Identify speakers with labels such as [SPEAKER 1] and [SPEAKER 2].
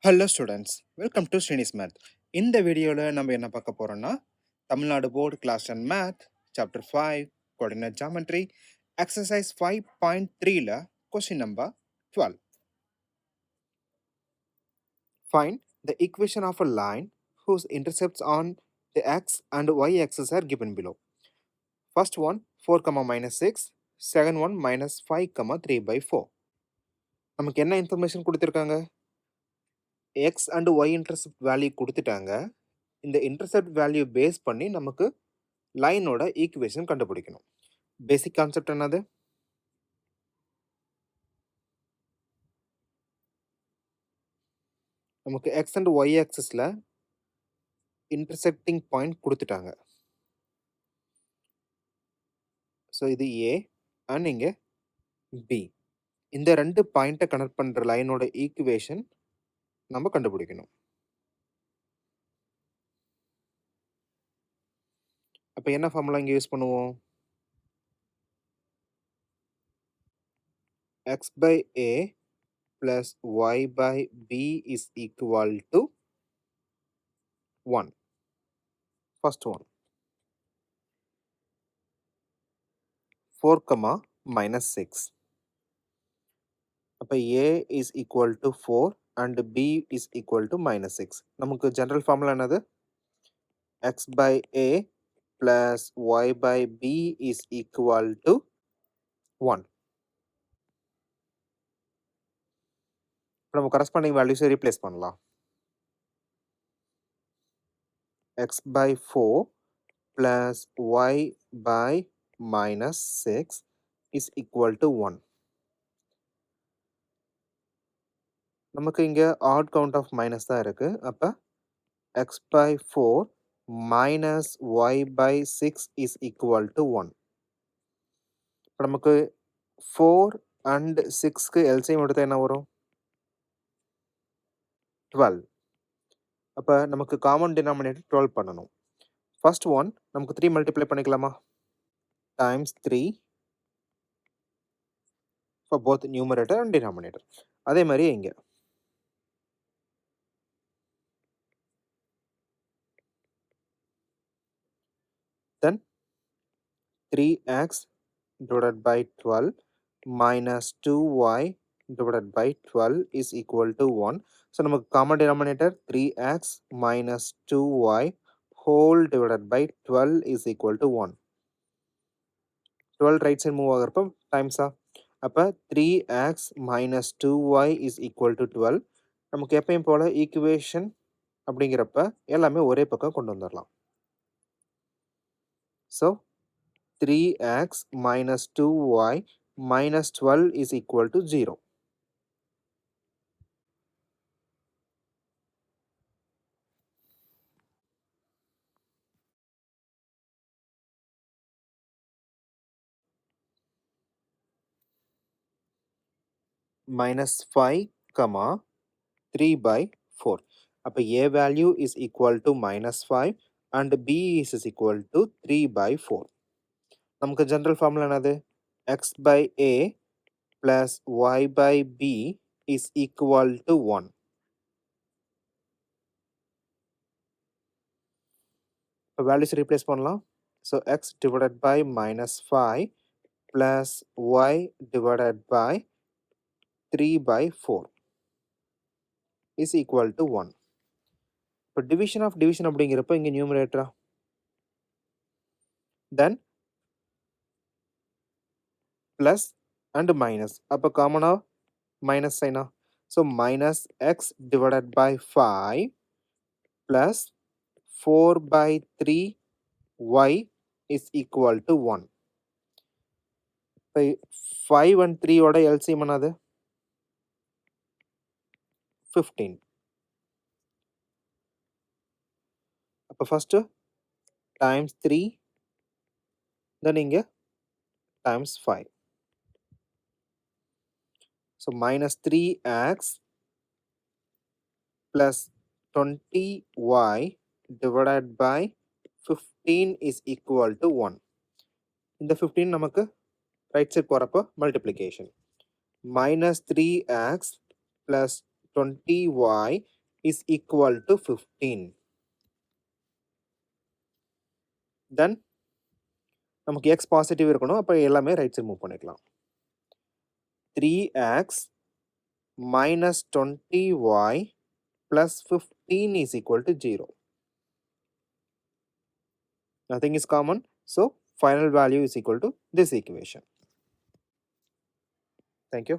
[SPEAKER 1] Hello students, welcome to Srinis math. இந்த வீடியோவில் நம்ம என்ன பார்க்க போகிறோம்னா, Tamil Nadu board class 10 math chapter 5 coordinate geometry exercise 5.3ல question number 12. Find the equation of a line whose intercepts on the x and y axis are given below. First one 4, -6, second one -5, 3/4. நமக்கு என்ன information கொடுத்துருக்காங்க? X and Y intercept value கொடுத்துட்டாங்க. இந்த intercept value base பண்ணி நமக்கு லைனோட equation கண்டுபிடிக்கணும். பேசிக் concept என்னது? நமக்கு எக்ஸ் அண்ட் ஒய் ஆக்சிஸில் இன்டர்செக்டிங் பாயிண்ட் கொடுத்துட்டாங்க. ஸோ இது ஏ அண்ட் இங்கே பி. இந்த ரெண்டு பாயிண்ட்டை கனெக்ட் பண்ணுற லைனோட ஈக்குவேஷன் நம்ம கண்டுபிடிக்கணும். அப்போ என்ன ஃபார்முலா இங்கே யூஸ் பண்ணுவோம்? x by a plus y by b is equal to 1. First one 4, -6. அப்போ a is equal to 4 and b is equal to -6. நமக்கு ஜெனரல் ஃபார்முலா என்னது? x by a plus y by b is equal to 1. இப்போ நம்ம corresponding வேல்யூஸை replace பண்ணலாம். x by 4 plus y by -6 is equal to 1. நமக்கு இங்கே add count of minus தான் இருக்குது. அப்போ x by 4 minus y by 6 is equal to 1. இப்போ நமக்கு 4 and 6க்கு எல்சிஎம் எடுத்தால் என்ன வரும்? 12. அப்போ நமக்கு காமன் டினாமினேட்டர் 12 பண்ணணும். ஃபர்ஸ்ட் ஒன் நமக்கு 3 மல்டிப்ளை பண்ணிக்கலாமா? Times 3 for both numerator and denominator. அதே மாதிரி இங்கே தென் 3x divided by 12 minus 2y divided by 12 is equal to 1. So, நமக்கு common denominator 3x minus 2y whole divided by 12 is equal to 1. 12 right side move ஆகிறப்போ times அப்போ 3x minus 2y is equal to 12. நமக்கு எப்பயும் போல equation அப்படிங்கிறப்ப எல்லாமே ஒரே பக்கம் கொண்டு வந்துடலாம். So 3x minus 2y minus 12 is equal to 0. Minus 5, 3/4. அப்போ a value is equal to -5 and b is equal to 3/4. நமக்கு ஜெனரல் ஃபார்முலா என்னது? x by a plus y by b is equal to 1. இப்போ values replace பண்ணலாம். So x divided by -5 plus y divided by 3/4 is equal to 1. இப்போ division of division அப்படிங்கிறப்ப இங்கே நியூமரேட்டரா? Then plus and minus. அப்போ காமனாக minus சைனா? So minus x divided by 5 plus 4/3y is equal to 1. இப்போ 5 and 3 LCM என்னது? 15. அப்போ ஃபஸ்ட்டு டைம்ஸ் 3 தென் இங்கே times 5. So minus 3x plus 20y divided by 15 is equal to 1. இந்த 15 நமக்கு right side போறப்போ multiplication. Minus 3x plus 20y is equal to 15. Then நமக்கு x positive இருக்கணும். அப்போ எல்லாமே ரைட் சைடு மூவ் பண்ணிக்கலாம். 3x minus 20y plus 15 is equal to 0. Nothing is common. So final value is equal to this equation. Thank you.